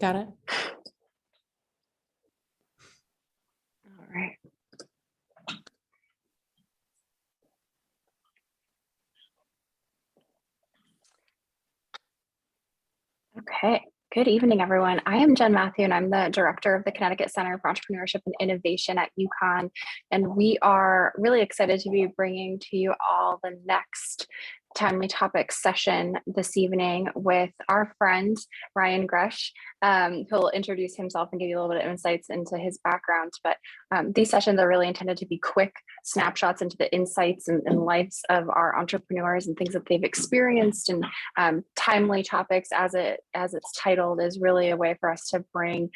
Got it. All right. Okay. Good evening, everyone. I am Jen Matthew, and I'm the director of the Connecticut Center for Entrepreneurship and Innovation at UConn. And we are really excited to be bringing to you all the next timely topics session this evening with our friend, Ryan Gresh, who'll introduce himself and give you a little bit of insights into his background. But these sessions are really intended to be quick snapshots into the insights and lives of our entrepreneurs and things that they've experienced, and timely topics, as it's titled, is really a way for us to bring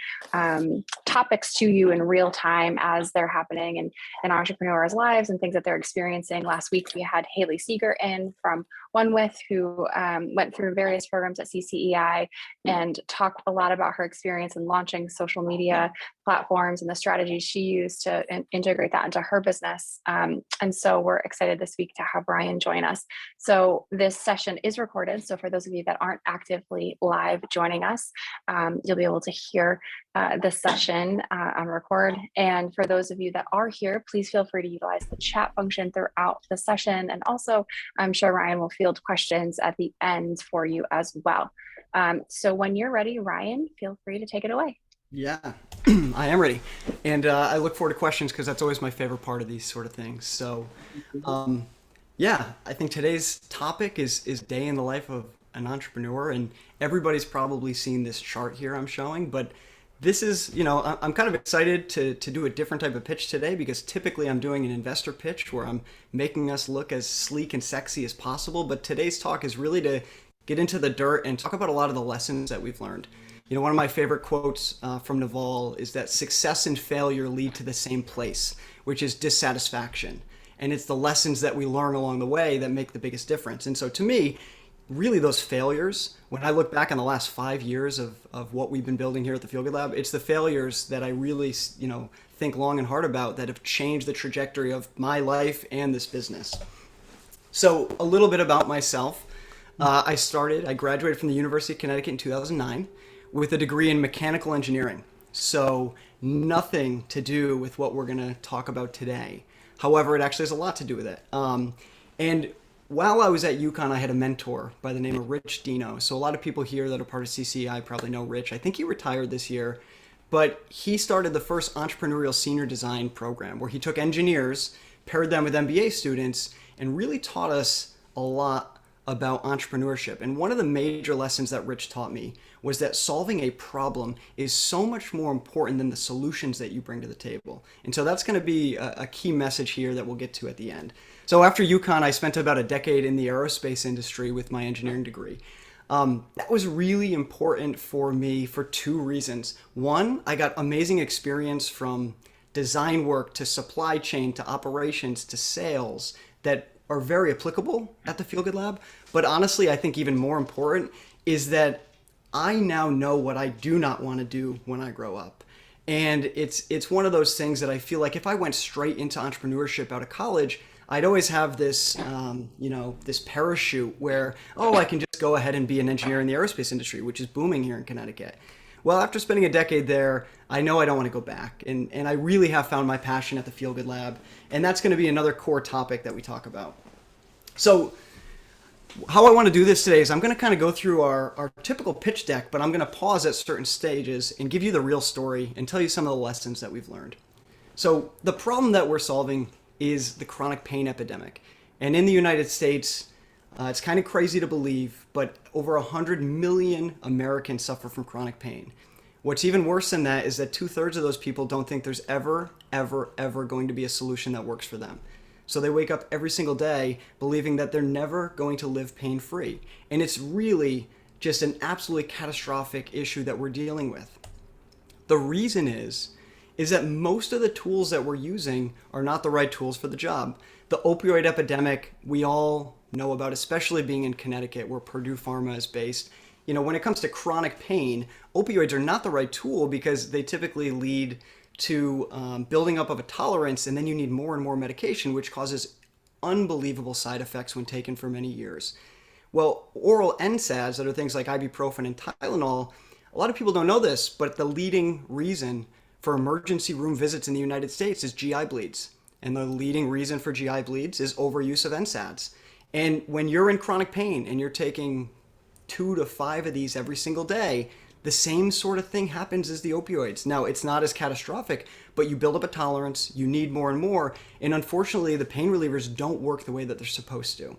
topics to you in real time as they're happening in entrepreneurs' lives and things that they're experiencing. Last week, we had Haley Seeger in from OneWith, who went through various programs at CCEI and talked a lot about her experience in launching social media platforms and the strategies she used to integrate that into her business. And so we're excited this week to have Ryan join us. So this session is recorded. So for those of you that aren't actively live joining us, you'll be able to hear this session on record. And for those of you that are here, please feel free to utilize the chat function throughout the session. And also, I'm sure Ryan will field questions at the end for you as well. So when you're ready, Ryan, feel free to take it away. Yeah, I am ready. And I look forward to questions because that's always my favorite part of these sort of things. So yeah, I think today's topic is day in the life of an entrepreneur. And everybody's probably seen this chart here I'm showing, but this is, I'm kind of excited to do a different type of pitch today, because typically I'm doing an investor pitch where I'm making us look as sleek and sexy as possible. But today's talk is really to get into the dirt and talk about a lot of the lessons that we've learned. One of my favorite quotes from Naval is that success and failure lead to the same place, which is dissatisfaction. And it's the lessons that we learn along the way that make the biggest difference. And so to me, really those failures, when I look back on the last 5 years of what we've been building here at the Feel Good Lab, it's the failures that I really, think long and hard about that have changed the trajectory of my life and this business. So a little bit about myself. I graduated from the University of Connecticut in 2009 with a degree in mechanical engineering. So nothing to do with what we're going to talk about today. However, it actually has a lot to do with it. And while I was at UConn, I had a mentor by the name of Rich Dino. So a lot of people here that are part of CCEI probably know Rich. I think he retired this year, but he started the first entrepreneurial senior design program where he took engineers, paired them with MBA students, and really taught us a lot about entrepreneurship. And one of the major lessons that Rich taught me was that solving a problem is so much more important than the solutions that you bring to the table. And so that's going to be a key message here that we'll get to at the end. So after UConn, I spent about a decade in the aerospace industry with my engineering degree. That was really important for me for two reasons. One, I got amazing experience from design work to supply chain to operations to sales that are very applicable at the Feel Good Lab. But honestly, I think even more important is that I now know what I do not want to do when I grow up. And it's one of those things that I feel like if I went straight into entrepreneurship out of college, I'd always have this, this parachute where, I can just go ahead and be an engineer in the aerospace industry, which is booming here in Connecticut. Well, after spending a decade there, I know I don't want to go back. And I really have found my passion at the Feel Good Lab. And that's going to be another core topic that we talk about. So how I want to do this today is I'm going to kind of go through our typical pitch deck, but I'm going to pause at certain stages and give you the real story and tell you some of the lessons that we've learned. So the problem that we're solving is the chronic pain epidemic. And in the United States, it's kind of crazy to believe, but over 100 million Americans suffer from chronic pain. What's even worse than that is that 2/3 of those people don't think there's ever going to be a solution that works for them. So they wake up every single day believing that they're never going to live pain-free. And it's really just an absolutely catastrophic issue that we're dealing with. The reason is that most of the tools that we're using are not the right tools for the job. The opioid epidemic we all know about, especially being in Connecticut where Purdue Pharma is based. When it comes to chronic pain, opioids are not the right tool because they typically lead to building up of a tolerance, and then you need more and more medication, which causes unbelievable side effects when taken for many years. Well, oral NSAIDs, that are things like ibuprofen and Tylenol, a lot of people don't know this, but the leading reason for emergency room visits in the United States is GI bleeds. And the leading reason for GI bleeds is overuse of NSAIDs. And when you're in chronic pain and you're taking 2 to 5 of these every single day, the same sort of thing happens as the opioids. Now, it's not as catastrophic, but you build up a tolerance, you need more and more, and unfortunately, the pain relievers don't work the way that they're supposed to.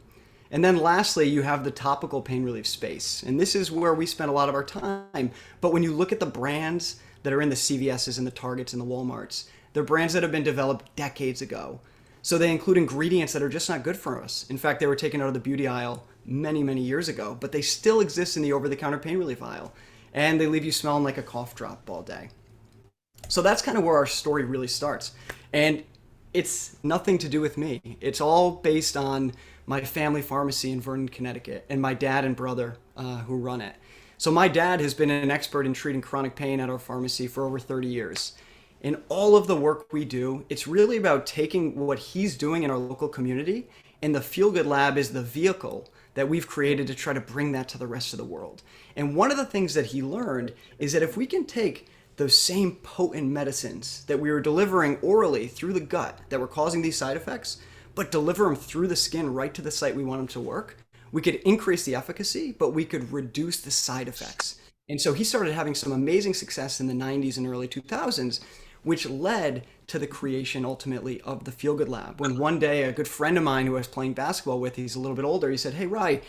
And then lastly, you have the topical pain relief space. And this is where we spend a lot of our time. But when you look at the brands that are in the CVSs and the Targets and the Walmarts, they're brands that have been developed decades ago. So they include ingredients that are just not good for us. In fact, they were taken out of the beauty aisle many, many years ago, but they still exist in the over-the-counter pain relief aisle. And they leave you smelling like a cough drop all day. So that's kind of where our story really starts. And it's nothing to do with me. It's all based on my family pharmacy in Vernon, Connecticut, and my dad and brother who run it. So my dad has been an expert in treating chronic pain at our pharmacy for over 30 years. In all of the work we do, it's really about taking what he's doing in our local community, and the Feel Good Lab is the vehicle that we've created to try to bring that to the rest of the world. And one of the things that he learned is that if we can take those same potent medicines that we were delivering orally through the gut that were causing these side effects, but deliver them through the skin right to the site we want them to work, we could increase the efficacy, but we could reduce the side effects. And so he started having some amazing success in the 90s and early 2000s, which led to the creation ultimately of the Feel Good Lab. When one day a good friend of mine who I was playing basketball with, he's a little bit older, he said, "Hey, Rye,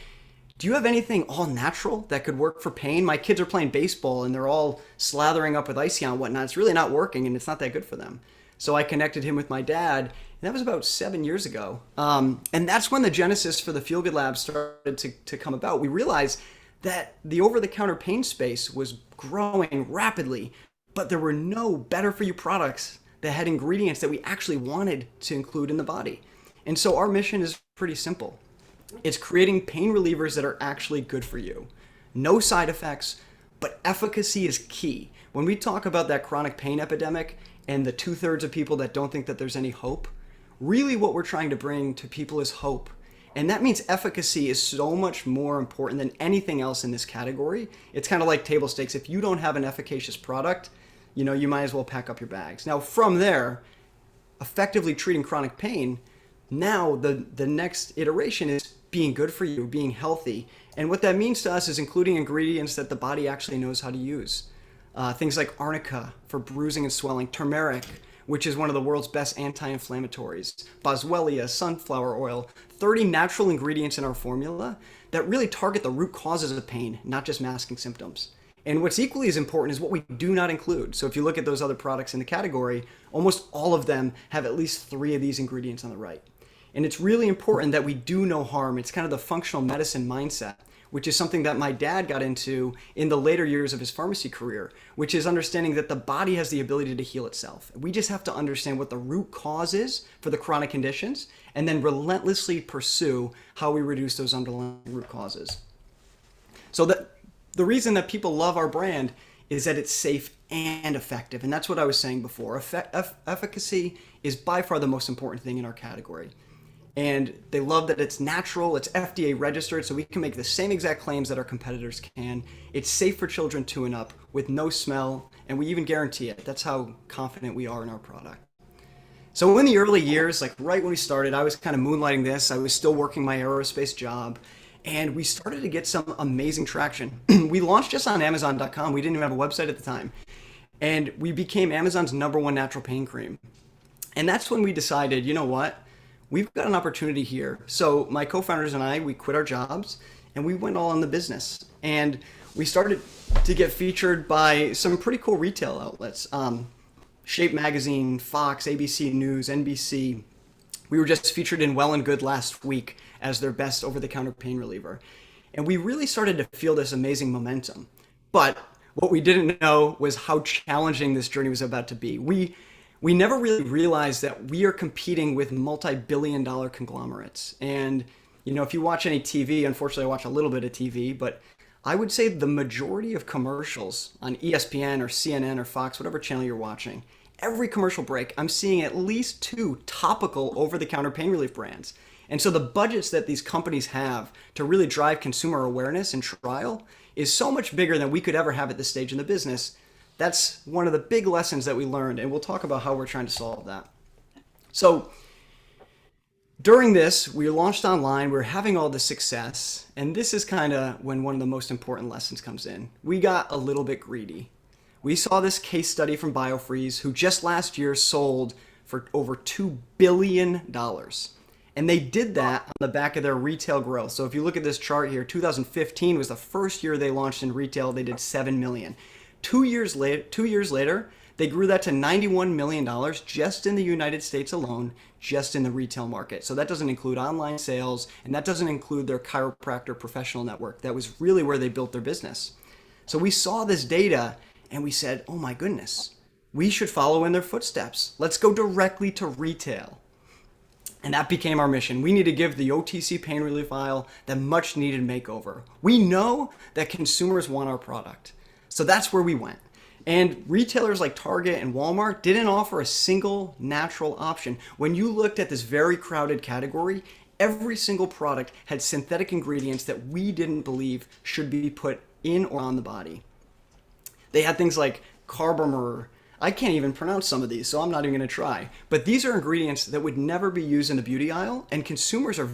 do you have anything all natural that could work for pain? My kids are playing baseball and they're all slathering up with icy and whatnot. It's really not working and it's not that good for them." So I connected him with my dad, and that was about 7 years ago. And that's when the genesis for the Feel Good Lab started to come about. We realized that the over-the-counter pain space was growing rapidly, but there were no better for you products that had ingredients that we actually wanted to include in the body. And so our mission is pretty simple. It's creating pain relievers that are actually good for you. No side effects, but efficacy is key. When we talk about that chronic pain epidemic and the 2/3 of people that don't think that there's any hope, really what we're trying to bring to people is hope. And that means efficacy is so much more important than anything else in this category. It's kind of like table stakes. If you don't have an efficacious product, you might as well pack up your bags. Now, from there, effectively treating chronic pain, now the next iteration is being good for you, being healthy. And what that means to us is including ingredients that the body actually knows how to use. Things like arnica for bruising and swelling, turmeric, which is one of the world's best anti-inflammatories, boswellia, sunflower oil, 30 natural ingredients in our formula that really target the root causes of pain, not just masking symptoms. And what's equally as important is what we do not include. So if you look at those other products in the category, almost all of them have at least 3 of these ingredients on the right. And it's really important that we do no harm. It's kind of the functional medicine mindset, which is something that my dad got into in the later years of his pharmacy career, which is understanding that the body has the ability to heal itself. We just have to understand what the root cause is for the chronic conditions and then relentlessly pursue how we reduce those underlying root causes. So the reason that people love our brand is that it's safe and effective. And that's what I was saying before. Efficacy is by far the most important thing in our category. And they love that it's natural, it's FDA registered, so we can make the same exact claims that our competitors can. It's safe for children 2 and up with no smell, and we even guarantee it. That's how confident we are in our product. So in the early years, like right when we started, I was kind of moonlighting this. I was still working my aerospace job, and we started to get some amazing traction. We launched just on Amazon.com. We didn't even have a website at the time. And we became Amazon's #1 natural pain cream. And that's when we decided, you know what? We've got an opportunity here. So my co-founders and I, we quit our jobs and we went all in the business. And we started to get featured by some pretty cool retail outlets. Shape Magazine, Fox, ABC News, NBC. We were just featured in Well and Good last week as their best over-the-counter pain reliever. And we really started to feel this amazing momentum. But what we didn't know was how challenging this journey was about to be. We never really realized that we are competing with multi-billion-dollar conglomerates. And, if you watch any TV, unfortunately I watch a little bit of TV, but I would say the majority of commercials on ESPN or CNN or Fox, whatever channel you're watching, every commercial break, I'm seeing at least 2 topical over-the-counter pain relief brands. And so the budgets that these companies have to really drive consumer awareness and trial is so much bigger than we could ever have at this stage in the business. That's one of the big lessons that we learned, and we'll talk about how we're trying to solve that. So during this, we launched online, we were having all this success, and this is kind of when one of the most important lessons comes in. We got a little bit greedy. We saw this case study from BioFreeze, who just last year sold for over $2 billion. And they did that on the back of their retail growth. So if you look at this chart here, 2015 was the first year they launched in retail. They did 7 million. 2 years later, they grew that to $91 million just in the United States alone, just in the retail market. So that doesn't include online sales, and that doesn't include their chiropractor professional network. That was really where they built their business. So we saw this data and we said, oh my goodness, we should follow in their footsteps. Let's go directly to retail. And that became our mission. We need to give the OTC pain relief aisle that much needed makeover. We know that consumers want our product. So that's where we went. And retailers like Target and Walmart didn't offer a single natural option. When you looked at this very crowded category, every single product had synthetic ingredients that we didn't believe should be put in or on the body. They had things like carbomer. I can't even pronounce some of these, so I'm not even going to try. But these are ingredients that would never be used in the beauty aisle, and consumers are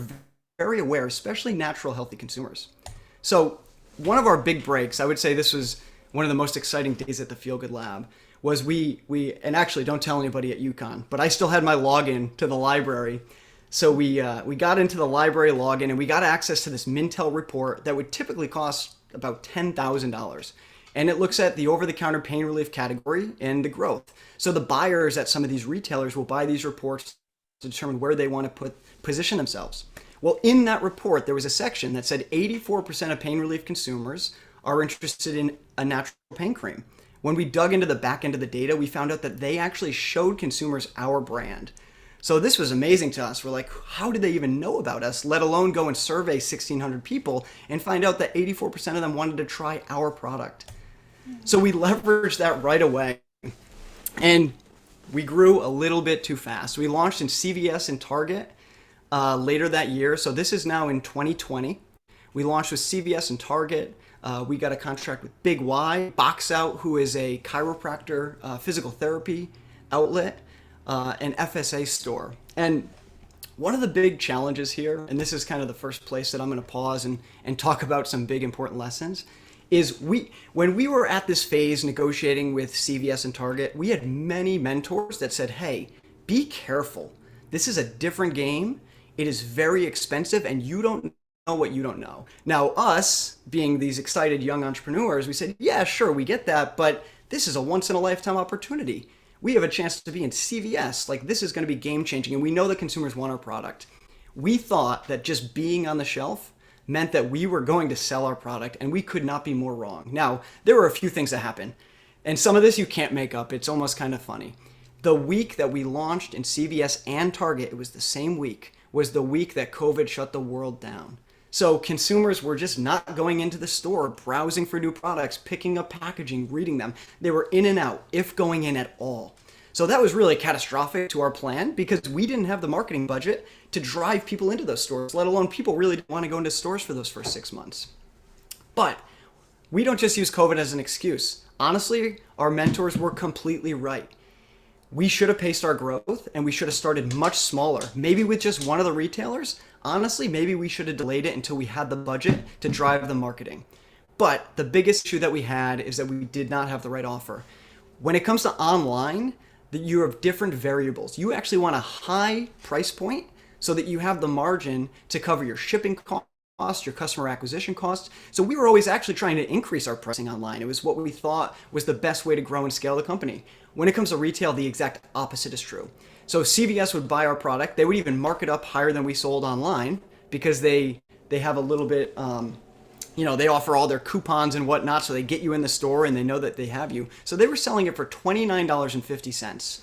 very aware, especially natural, healthy consumers. So one of our big breaks, I would say this was one of the most exciting days at the Feel Good Lab, was we and actually don't tell anybody at UConn, but I still had my login to the library. So we got into the library login and we got access to this Mintel report that would typically cost about $10,000. And it looks at the over-the-counter pain relief category and the growth. So the buyers at some of these retailers will buy these reports to determine where they want to position themselves. Well, in that report, there was a section that said 84% of pain relief consumers are interested in a natural pain cream. When we dug into the back end of the data, we found out that they actually showed consumers our brand. So this was amazing to us. We're like, how did they even know about us, let alone go and survey 1,600 people and find out that 84% of them wanted to try our product? So we leveraged that right away, and we grew a little bit too fast. We launched in CVS and Target later that year. So this is now in 2020. We launched with CVS and Target. We got a contract with Big Y, Box Out, who is a chiropractor, physical therapy outlet, an FSA store. And one of the big challenges here, and this is kind of the first place that I'm going to pause and talk about some big important lessons, is when we were at this phase negotiating with CVS and Target, we had many mentors that said, hey, be careful. This is a different game. It is very expensive, and you don't know what you don't know. Now, us being these excited young entrepreneurs, we said, yeah, sure, we get that, but this is a once-in-a-lifetime opportunity. We have a chance to be in CVS. Like, this is going to be game-changing, and we know that consumers want our product. We thought that just being on the shelf meant that we were going to sell our product, and we could not be more wrong. Now, there were a few things that happened, and some of this you can't make up. It's almost kind of funny. The week that we launched in CVS and Target, it was the same week, was the week that COVID shut the world down. So consumers were just not going into the store, browsing for new products, picking up packaging, reading them. They were in and out, if going in at all. So that was really catastrophic to our plan because we didn't have the marketing budget to drive people into those stores, let alone people really didn't want to go into stores for those first 6 months. But we don't just use COVID as an excuse. Honestly, our mentors were completely right. We should have paced our growth and we should have started much smaller, maybe with just one of the retailers. Honestly, maybe we should have delayed it until we had the budget to drive the marketing. But the biggest issue that we had is that we did not have the right offer. When it comes to online, you have different variables. You actually want a high price point so that you have the margin to cover your shipping costs, your customer acquisition costs. So we were always actually trying to increase our pricing online. It was what we thought was the best way to grow and scale the company. When it comes to retail, the exact opposite is true. So CVS would buy our product. They would even mark it up higher than we sold online because they have a little bit, they offer all their coupons and whatnot, so they get you in the store and they know that they have you. So they were selling it for $29.50.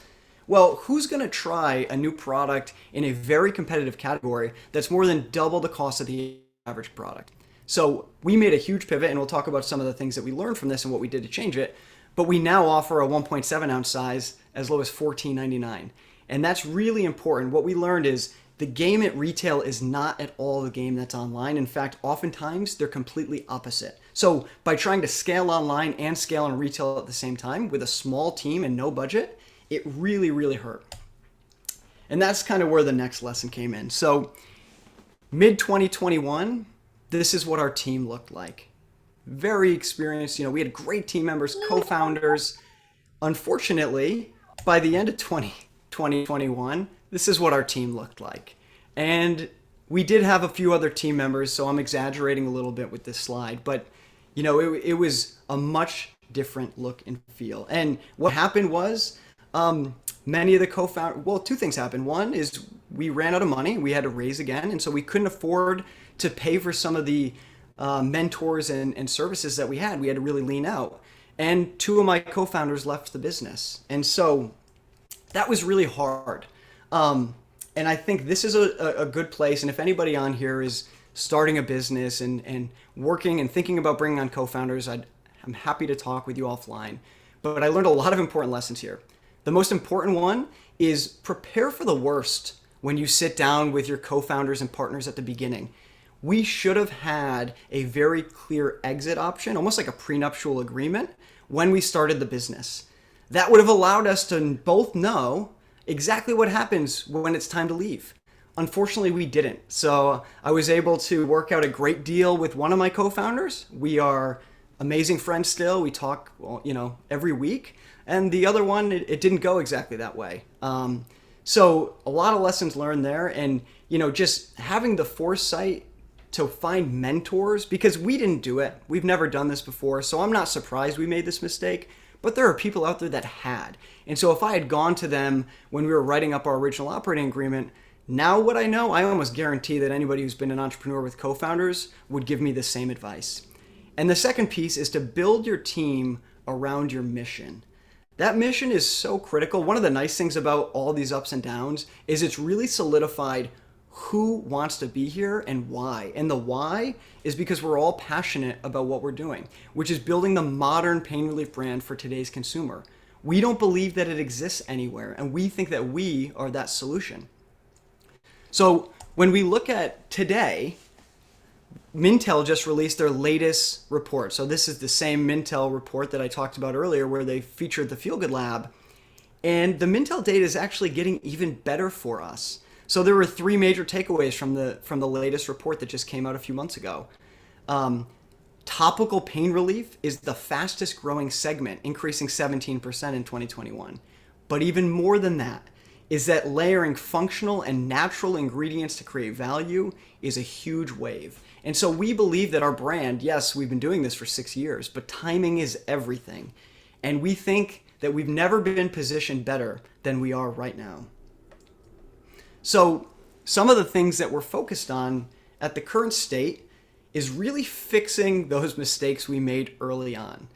Well, who's going to try a new product in a very competitive category that's more than double the cost of the average product? So we made a huge pivot, and we'll talk about some of the things that we learned from this and what we did to change it. But we now offer a 1.7 ounce size as low as $14.99. And that's really important. What we learned is the game at retail is not at all the game that's online. In fact, oftentimes they're completely opposite. So by trying to scale online and scale in retail at the same time with a small team and no budget, it really, really hurt. And that's kind of where the next lesson came in. So mid 2021, this is what our team looked like. Very experienced. We had great team members, co-founders. Unfortunately, by the end of 2021, this is what our team looked like. And we did have a few other team members, so I'm exaggerating a little bit with this slide, but it was a much different look and feel. And what happened was many of the co-founders, well, two things happened. One is we ran out of money. We had to raise again. And so we couldn't afford to pay for some of the mentors and services that we had. We had to really lean out. And two of my co-founders left the business. And so that was really hard. And I think this is a good place. And if anybody on here is starting a business and working and thinking about bringing on co-founders, I'm happy to talk with you offline. But I learned a lot of important lessons here. The most important one is prepare for the worst when you sit down with your co-founders and partners at the beginning. We should have had a very clear exit option, almost like a prenuptial agreement, when we started the business. That would have allowed us to both know exactly what happens when it's time to leave. Unfortunately, we didn't. So I was able to work out a great deal with one of my co-founders. We are amazing friends still. We talk, every week. And the other one, it didn't go exactly that way. So a lot of lessons learned there. And, just having the foresight to find mentors, because we didn't do it. We've never done this before. So I'm not surprised we made this mistake. But there are people out there that had. And so if I had gone to them when we were writing up our original operating agreement, now what I know, I almost guarantee that anybody who's been an entrepreneur with co-founders would give me the same advice. And the second piece is to build your team around your mission. That mission is so critical. One of the nice things about all these ups and downs is it's really solidified who wants to be here and why. And the why is because we're all passionate about what we're doing, which is building the modern pain relief brand for today's consumer. We don't believe that it exists anywhere, and we think that we are that solution. So when we look at today, Mintel just released their latest report. So this is the same Mintel report that I talked about earlier where they featured the Feel Good Lab. And the Mintel data is actually getting even better for us. So there were three major takeaways from the latest report that just came out a few months ago. Topical pain relief is the fastest growing segment, increasing 17% in 2021. But even more than that is that layering functional and natural ingredients to create value is a huge wave. And so we believe that our brand, yes, we've been doing this for 6 years, but timing is everything. And we think that we've never been positioned better than we are right now. So some of the things that we're focused on at the current state is really fixing those mistakes we made early on.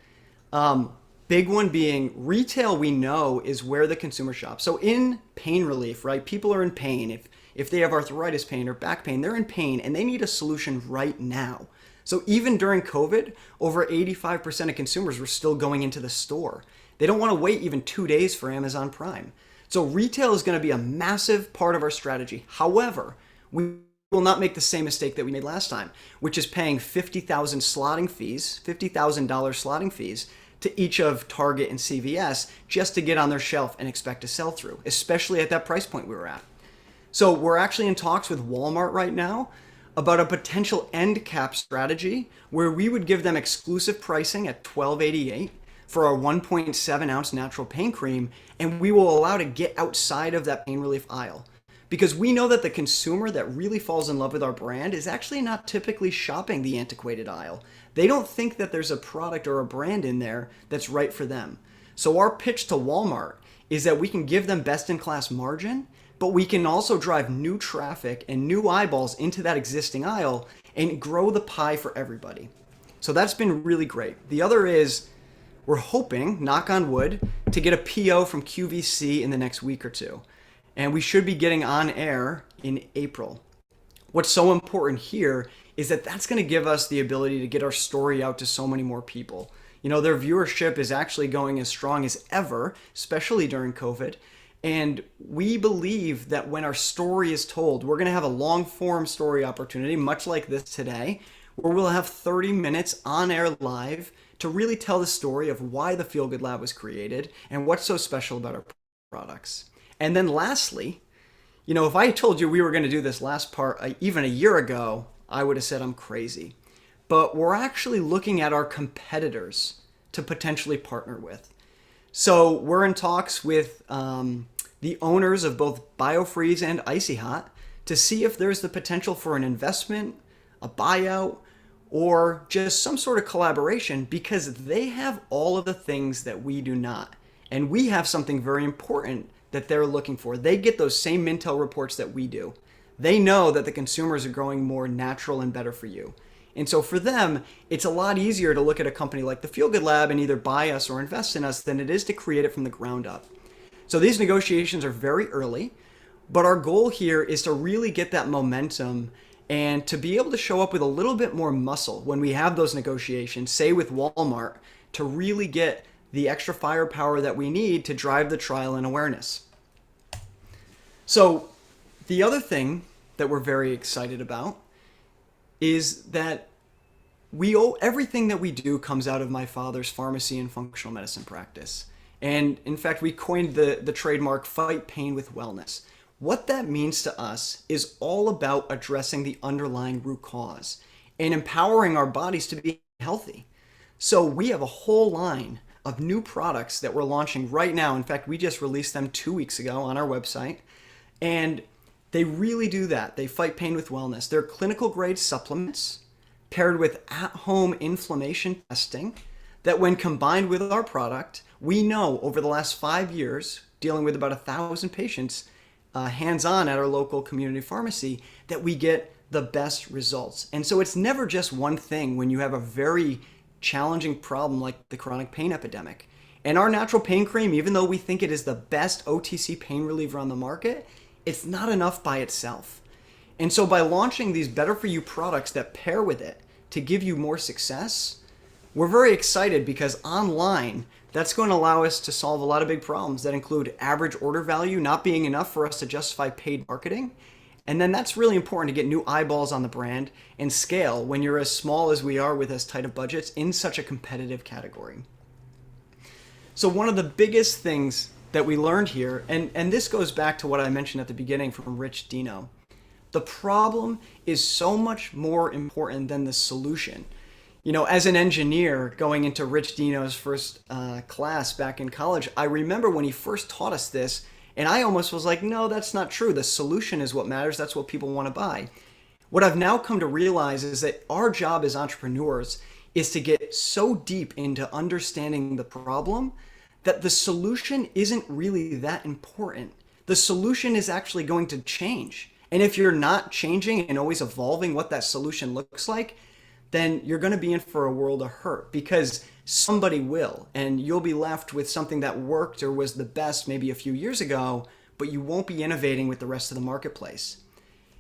Big one being retail, we know, is where the consumer shops. So in pain relief, right, people are in pain. If they have arthritis pain or back pain, they're in pain and they need a solution right now. So even during COVID, over 85% of consumers were still going into the store. They don't want to wait even 2 days for Amazon Prime. So retail is going to be a massive part of our strategy. However, we will not make the same mistake that we made last time, which is paying $50,000 slotting fees to each of Target and CVS just to get on their shelf and expect to sell through, especially at that price point we were at. So we're actually in talks with Walmart right now about a potential end cap strategy where we would give them exclusive pricing at $12.88 for our 1.7 ounce natural pain cream, and we will allow to get outside of that pain relief aisle. Because we know that the consumer that really falls in love with our brand is actually not typically shopping the antiquated aisle. They don't think that there's a product or a brand in there that's right for them. So our pitch to Walmart is that we can give them best-in-class margin, but we can also drive new traffic and new eyeballs into that existing aisle and grow the pie for everybody. So that's been really great. The other is we're hoping, knock on wood, to get a PO from QVC in the next week or two. And we should be getting on air in April. What's so important here is that that's going to give us the ability to get our story out to so many more people. Their viewership is actually going as strong as ever, especially during COVID. And we believe that when our story is told, we're going to have a long form story opportunity, much like this today, where we'll have 30 minutes on air live to really tell the story of why the Feel Good Lab was created and what's so special about our products. And then lastly, if I told you we were going to do this last part even a year ago, I would have said I'm crazy. But we're actually looking at our competitors to potentially partner with. So we're in talks with the owners of both BioFreeze and Icy Hot to see if there's the potential for an investment, a buyout, or just some sort of collaboration, because they have all of the things that we do not. And we have something very important that they're looking for. They get those same Mintel reports that we do. They know that the consumers are growing more natural and better for you. And so for them, it's a lot easier to look at a company like the Feel Good Lab and either buy us or invest in us than it is to create it from the ground up. So these negotiations are very early, but our goal here is to really get that momentum and to be able to show up with a little bit more muscle when we have those negotiations, say with Walmart, to really get the extra firepower that we need to drive the trial and awareness. So the other thing that we're very excited about is that everything that we do comes out of my father's pharmacy and functional medicine practice. And in fact, we coined the trademark "Fight Pain with Wellness." What that means to us is all about addressing the underlying root cause and empowering our bodies to be healthy. So we have a whole line of new products that we're launching right now. In fact, we just released them 2 weeks ago on our website. And they really do that. They fight pain with wellness. They're clinical grade supplements paired with at-home inflammation testing that when combined with our product, we know over the last 5 years, dealing with about 1,000 patients hands-on at our local community pharmacy, that we get the best results. And so it's never just one thing when you have a very challenging problem like the chronic pain epidemic. And our natural pain cream, even though we think it is the best OTC pain reliever on the market, it's not enough by itself. And so by launching these better for you products that pair with it to give you more success, we're very excited because online, that's going to allow us to solve a lot of big problems that include average order value not being enough for us to justify paid marketing. And then that's really important to get new eyeballs on the brand and scale when you're as small as we are with as tight of budgets in such a competitive category. So one of the biggest things that we learned here, and this goes back to what I mentioned at the beginning from Rich Dino, the problem is so much more important than the solution. As an engineer going into Rich Dino's first class back in college, I remember when he first taught us this, and I almost was like, no, that's not true. The solution is what matters. That's what people want to buy. What I've now come to realize is that our job as entrepreneurs is to get so deep into understanding the problem that the solution isn't really that important. The solution is actually going to change. And if you're not changing and always evolving what that solution looks like, then you're going to be in for a world of hurt because somebody will, and you'll be left with something that worked or was the best maybe a few years ago, but you won't be innovating with the rest of the marketplace.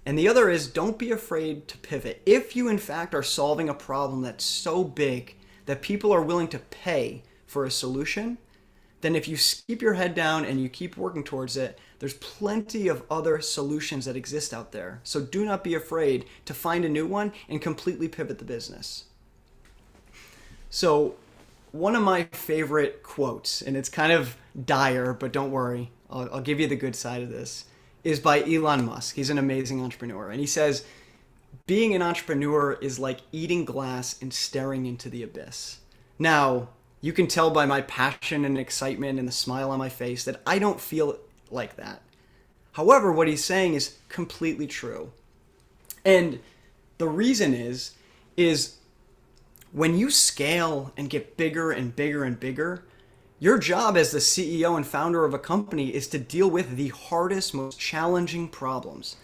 And the other is, don't be afraid to pivot. If you in fact are solving a problem that's so big that people are willing to pay for a solution, then if you keep your head down and you keep working towards it, there's plenty of other solutions that exist out there. So do not be afraid to find a new one and completely pivot the business. So one of my favorite quotes, and it's kind of dire, but don't worry, I'll give you the good side of this, is by Elon Musk. He's an amazing entrepreneur. And he says, being an entrepreneur is like eating glass and staring into the abyss. Now, you can tell by my passion and excitement and the smile on my face that I don't feel like that. However, what he's saying is completely true. And the reason is when you scale and get bigger and bigger and bigger, your job as the CEO and founder of a company is to deal with the hardest, most challenging problems.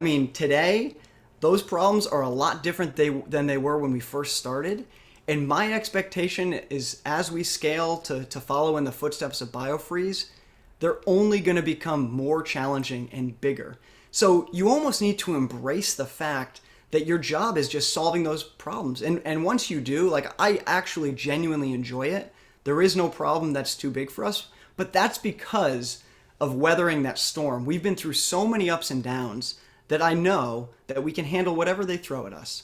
I mean, today, those problems are a lot different than they were when we first started. And my expectation is as we scale to follow in the footsteps of BioFreeze, they're only going to become more challenging and bigger. So you almost need to embrace the fact that your job is just solving those problems. And once you do, like, I actually genuinely enjoy it. There is no problem that's too big for us, but that's because of weathering that storm. We've been through so many ups and downs that I know that we can handle whatever they throw at us.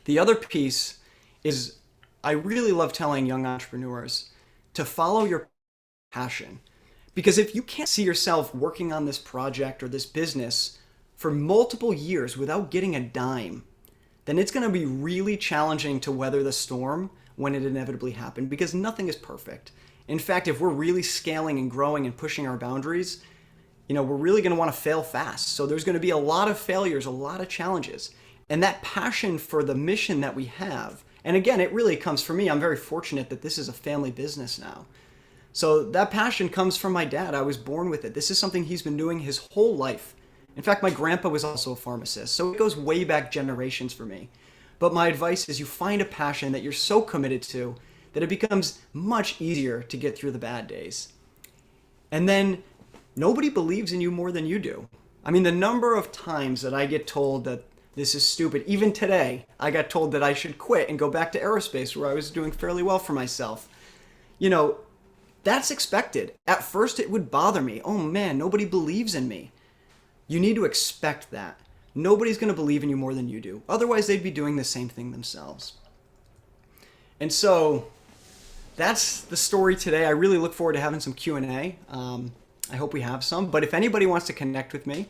The other piece is I really love telling young entrepreneurs to follow your passion. Because if you can't see yourself working on this project or this business for multiple years without getting a dime, then it's going to be really challenging to weather the storm when it inevitably happens, because nothing is perfect. In fact, if we're really scaling and growing and pushing our boundaries, we're really going to want to fail fast. So there's going to be a lot of failures, a lot of challenges. And that passion for the mission that we have, and again, it really comes from me. I'm very fortunate that this is a family business now. So that passion comes from my dad. I was born with it. This is something he's been doing his whole life. In fact, my grandpa was also a pharmacist, so it goes way back generations for me. But my advice is you find a passion that you're so committed to that it becomes much easier to get through the bad days. And then nobody believes in you more than you do. I mean, the number of times that I get told that this is stupid, even today, I got told that I should quit and go back to aerospace where I was doing fairly well for myself. That's expected. At first, it would bother me. Oh man, nobody believes in me. You need to expect that. Nobody's going to believe in you more than you do. Otherwise, they'd be doing the same thing themselves. And so that's the story today. I really look forward to having some Q&A. I hope we have some. But if anybody wants to connect with me,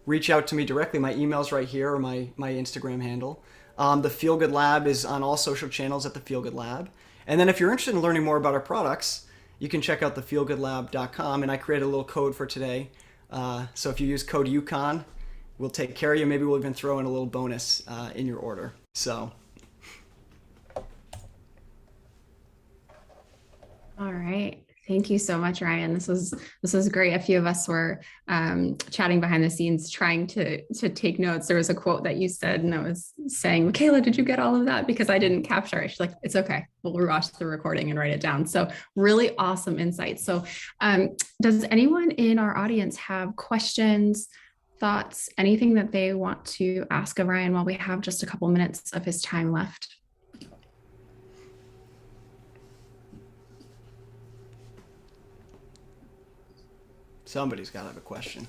reach out to me directly. My email's right here, or my Instagram handle. The Feel Good Lab is on all social channels at the Feel Good Lab. And then if you're interested in learning more about our products, you can check out thefeelgoodlab.com, and I created a little code for today. So if you use code UConn, we'll take care of you. Maybe we'll even throw in a little bonus in your order. So. All right. Thank you so much, Ryan. This was great. A few of us were chatting behind the scenes, trying to take notes. There was a quote that you said, and I was saying, Michaela, did you get all of that? Because I didn't capture it. She's like, it's okay. We'll rewatch the recording and write it down. So really awesome insights. So does anyone in our audience have questions, thoughts, anything that they want to ask of Ryan while we have just a couple minutes of his time left? Somebody's got to have a question.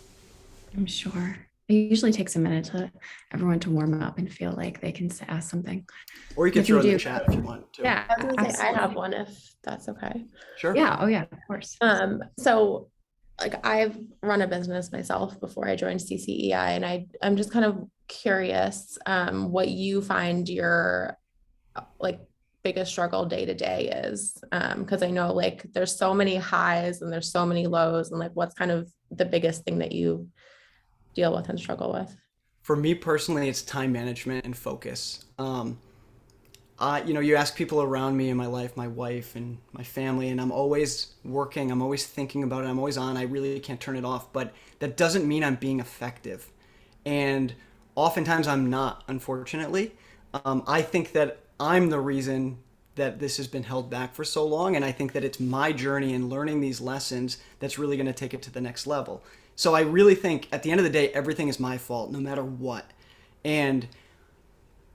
I'm sure. It usually takes a minute to everyone to warm up and feel like they can ask something. Or you can throw it in the chat if you want to. Yeah, I was gonna say I have one if that's okay. Sure. Yeah. Oh yeah, of course. So like I've run a business myself before I joined CCEI, and I'm just kind of curious what you find your biggest struggle day to day is, because I know like there's so many highs and there's so many lows, and like what's kind of the biggest thing that you deal with and struggle with? For me personally, it's time management and focus. You ask people around me in my life, my wife and my family, and I'm always working, I'm always thinking about it, I'm always on, I really can't turn it off, but that doesn't mean I'm being effective. And oftentimes I'm not, unfortunately. I think that I'm the reason that this has been held back for so long, and I think that it's my journey in learning these lessons that's really going to take it to the next level. So I really think at the end of the day, everything is my fault, no matter what. And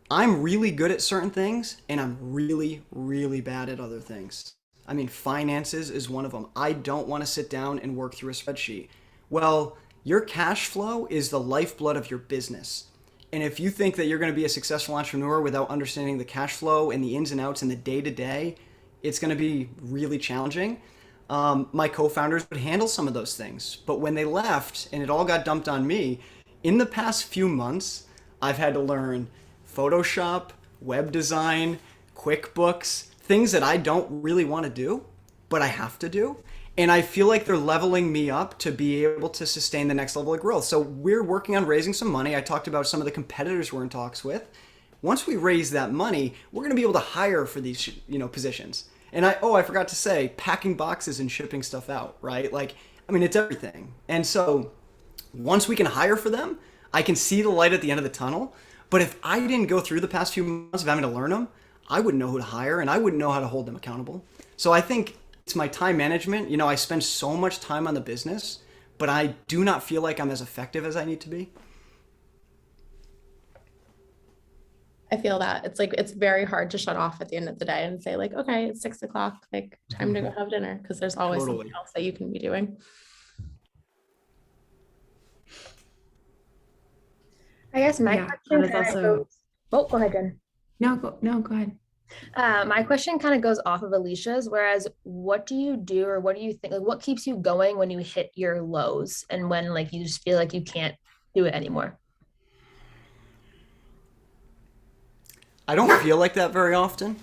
I'm really good at certain things, and I'm really, really bad at other things. I mean, finances is one of them. I don't want to sit down and work through a spreadsheet. Well, your cash flow is the lifeblood of your business. And if you think that you're going to be a successful entrepreneur without understanding the cash flow and the ins and outs and the day-to-day, it's going to be really challenging. My co-founders would handle some of those things. But when they left and it all got dumped on me, in the past few months, I've had to learn Photoshop, web design, QuickBooks, things that I don't really want to do, but I have to do. And I feel like they're leveling me up to be able to sustain the next level of growth. So we're working on raising some money. I talked about some of the competitors we're in talks with. Once we raise that money, we're going to be able to hire for these, positions. And I forgot to say, packing boxes and shipping stuff out, right? It's everything. And so once we can hire for them, I can see the light at the end of the tunnel. But if I didn't go through the past few months of having to learn them, I wouldn't know who to hire and I wouldn't know how to hold them accountable. So I think it's my time management. I spend so much time on the business, but I do not feel like I'm as effective as I need to be. I feel that it's very hard to shut off at the end of the day and say like, okay, it's 6 o'clock, like time to go have dinner. Cause there's always something else that you can be doing. I guess my Yeah, that question is kind of also goes, oh, go ahead, Jen. no, go ahead. My question kind of goes off of Alicia's, whereas what do you do or what do you think, like what keeps you going when you hit your lows and when like you just feel like you can't do it anymore? I don't feel like that very often.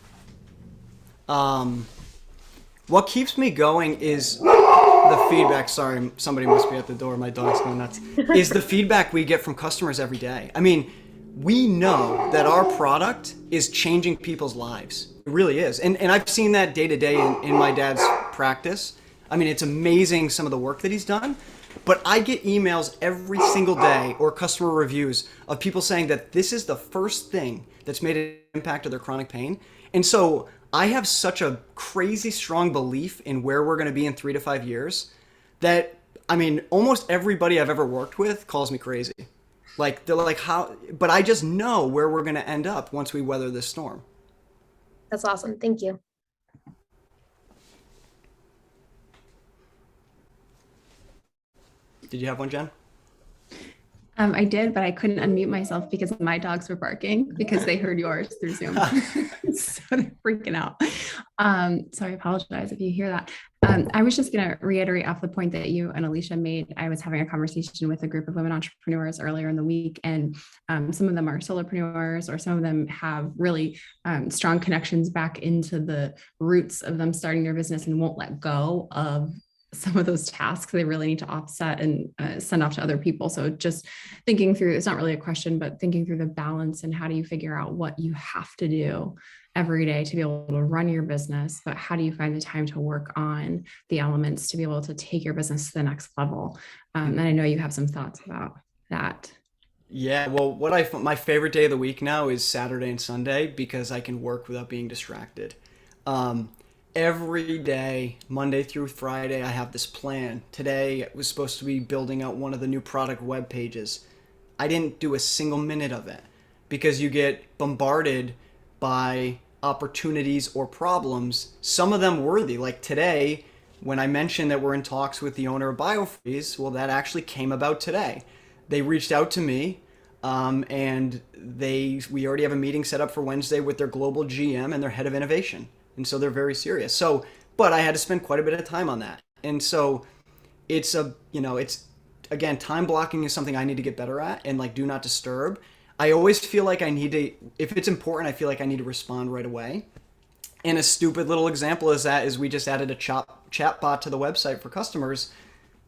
What keeps me going is the feedback. Sorry, somebody must be at the door. My dog's going nuts. Is the feedback we get from customers every day. I mean, we know that our product is changing people's lives. It really is. And I've seen that day to day in my dad's practice. I mean, it's amazing some of the work that he's done. But I get emails every single day or customer reviews of people saying that this is the first thing that's made an impact of their chronic pain. And so I have such a crazy strong belief in where we're going to be in 3 to 5 years that, I mean, almost everybody I've ever worked with calls me crazy. Like, they're like, how? But I just know where we're going to end up once we weather this storm. That's awesome. Thank you. Did you have one, Jen? I did, but I couldn't unmute myself because my dogs were barking because they heard yours through Zoom. So they're freaking out. So I apologize if you hear that. I was just going to reiterate off the point that you and Alicia made. I was having a conversation with a group of women entrepreneurs earlier in the week, and some of them are solopreneurs, or some of them have really strong connections back into the roots of them starting their business and won't let go of some of those tasks they really need to offset and send off to other people. So just thinking through, it's not really a question, but thinking through the balance and how do you figure out what you have to do every day to be able to run your business, but how do you find the time to work on the elements to be able to take your business to the next level? And I know you have some thoughts about that. Yeah, well, my favorite day of the week now is Saturday and Sunday because I can work without being distracted. Every day, Monday through Friday, I have this plan. Today was supposed to be building out one of the new product web pages. I didn't do a single minute of it because you get bombarded by opportunities or problems, some of them worthy. Like today, when I mentioned that we're in talks with the owner of BioFreeze, well, that actually came about today. They reached out to me, and we already have a meeting set up for Wednesday with their global GM and their head of innovation. And so they're very serious. So, but I had to spend quite a bit of time on that. And so it's again, time blocking is something I need to get better at, and like do not disturb. I always feel like I need to, if it's important, I feel like I need to respond right away. And a stupid little example is we just added a chat bot to the website for customers.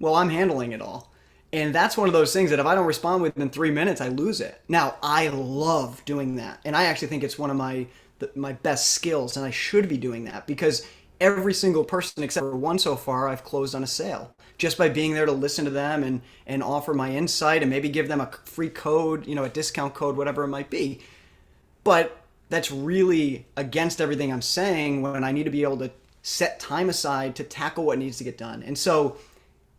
Well, I'm handling it all. And that's one of those things that if I don't respond within 3 minutes, I lose it. Now, I love doing that. And I actually think it's one of my best skills, and I should be doing that because every single person except for one so far I've closed on a sale just by being there to listen to them and offer my insight and maybe give them a free code, a discount code, whatever it might be. But that's really against everything I'm saying when I need to be able to set time aside to tackle what needs to get done. And so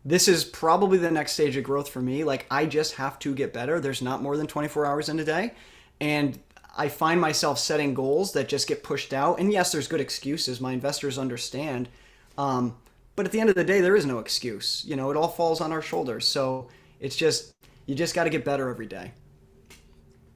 this is probably the next stage of growth for me. Like, I just have to get better. There's not more than 24 hours in a day. And I find myself setting goals that just get pushed out. And yes, there's good excuses. My investors understand. But at the end of the day, there is no excuse. It all falls on our shoulders. So it's just, you just got to get better every day.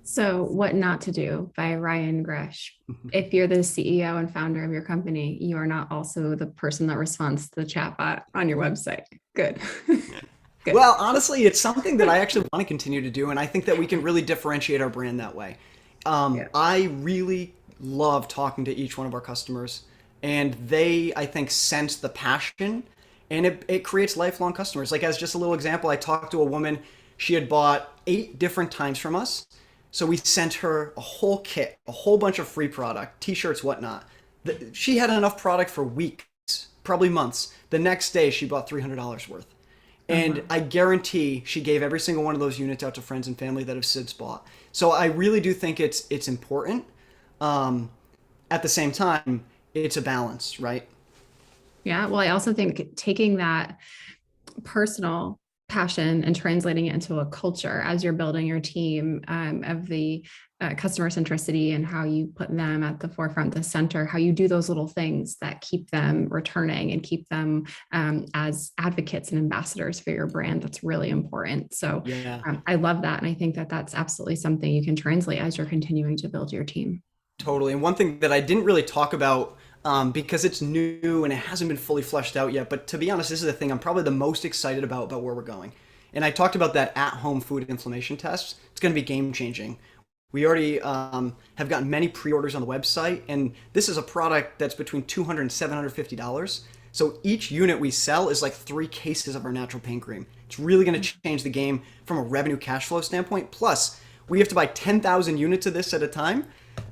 So What Not to Do by Ryan Gresh. If you're the CEO and founder of your company, you are not also the person that responds to the chatbot on your website. Good. Good. Well, honestly, it's something that I actually want to continue to do. And I think that we can really differentiate our brand that way. I really love talking to each one of our customers, and they, I think, sense the passion, and it creates lifelong customers. Like, as just a little example, I talked to a woman. She had bought 8 different times from us. So we sent her a whole kit, a whole bunch of free product, t-shirts, whatnot. She had enough product for weeks, probably months. The next day, she bought $300 worth. And I guarantee she gave every single one of those units out to friends and family that have since bought. So I really do think it's important. At the same time, it's a balance, right? Yeah. Well, I also think taking that personal passion and translating it into a culture as you're building your team, of the customer centricity and how you put them at the forefront, the center, how you do those little things that keep them returning and keep them as advocates and ambassadors for your brand. That's really important. So Yeah. I love that. And I think that that's absolutely something you can translate as you're continuing to build your team. Totally. And one thing that I didn't really talk about, because it's new and it hasn't been fully fleshed out yet, but to be honest, this is the thing I'm probably the most excited about where we're going. And I talked about that at-home food inflammation test. It's going to be game changing. We already have gotten many pre-orders on the website, and this is a product that's between $200 and $750. So each unit we sell is like 3 cases of our natural pain cream. It's really going to change the game from a revenue cash flow standpoint. Plus, we have to buy 10,000 units of this at a time.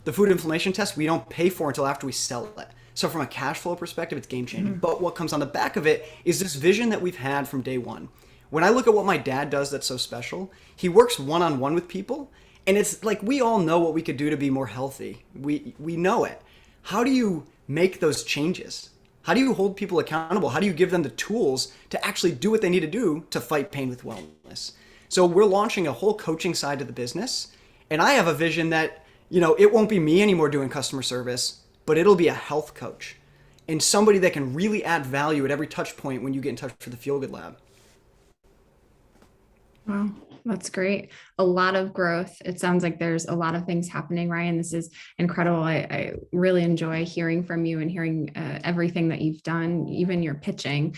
The food inflammation test we don't pay for until after we sell it. So from a cash flow perspective, it's game changing. But what comes on the back of it is this vision that we've had from day one. When I look at what my dad does that's so special, he works one-on-one with people, and it's like we all know what we could do to be more healthy. We know it. How do you make those changes? How do you hold people accountable? How do you give them the tools to actually do what they need to do to fight pain with wellness? So we're launching a whole coaching side to the business, and I have a vision that, it won't be me anymore doing customer service, but it'll be a health coach and somebody that can really add value at every touch point when you get in touch with the Feel Good Lab. Wow, that's great. A lot of growth. It sounds like there's a lot of things happening, Ryan. This is incredible. I really enjoy hearing from you and hearing everything that you've done. Even your pitching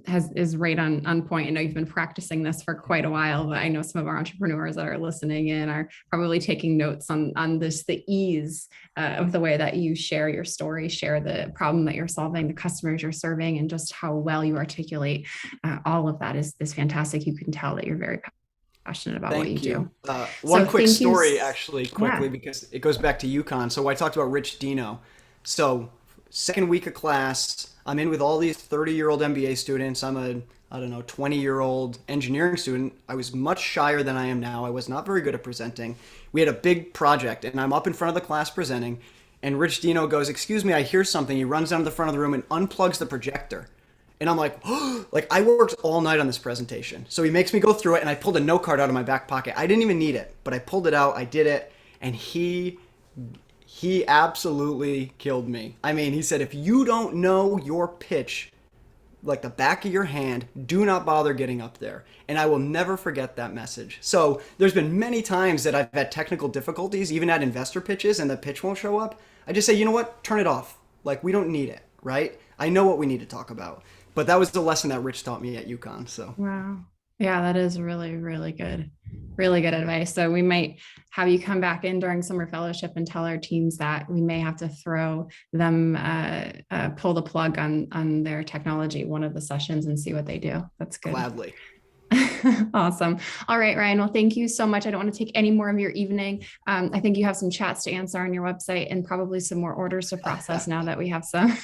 is right on point. I know you've been practicing this for quite a while, but I know some of our entrepreneurs that are listening in are probably taking notes on this, the ease of the way that you share your story, share the problem that you're solving, the customers you're serving, and just how well you articulate all of that is fantastic. You can tell that you're very passionate about what you do. One quick story, actually, quickly, because it goes back to UConn. So I talked about Rich Dino. So second week of class, I'm in with all these 30-year-old MBA students. I'm a, 20-year-old engineering student. I was much shyer than I am now. I was not very good at presenting. We had a big project, and I'm up in front of the class presenting, and Rich Dino goes, "Excuse me, I hear something." He runs down to the front of the room and unplugs the projector. And I'm like, oh, I worked all night on this presentation. So he makes me go through it, and I pulled a note card out of my back pocket. I didn't even need it, but I pulled it out, I did it, and he absolutely killed me. I mean, he said, if you don't know your pitch like the back of your hand, do not bother getting up there. And I will never forget that message. So there's been many times that I've had technical difficulties, even at investor pitches, and the pitch won't show up. I just say, you know what, turn it off. We don't need it, right? I know what we need to talk about. But that was the lesson that Rich taught me at UConn. So wow. Yeah, that is really, really good. Really good advice. So we might have you come back in during summer fellowship and tell our teams that we may have to throw them, pull the plug on their technology, one of the sessions, and see what they do. That's good. Gladly. Awesome. All right, Ryan. Well, thank you so much. I don't want to take any more of your evening. I think you have some chats to answer on your website and probably some more orders to process now that we have some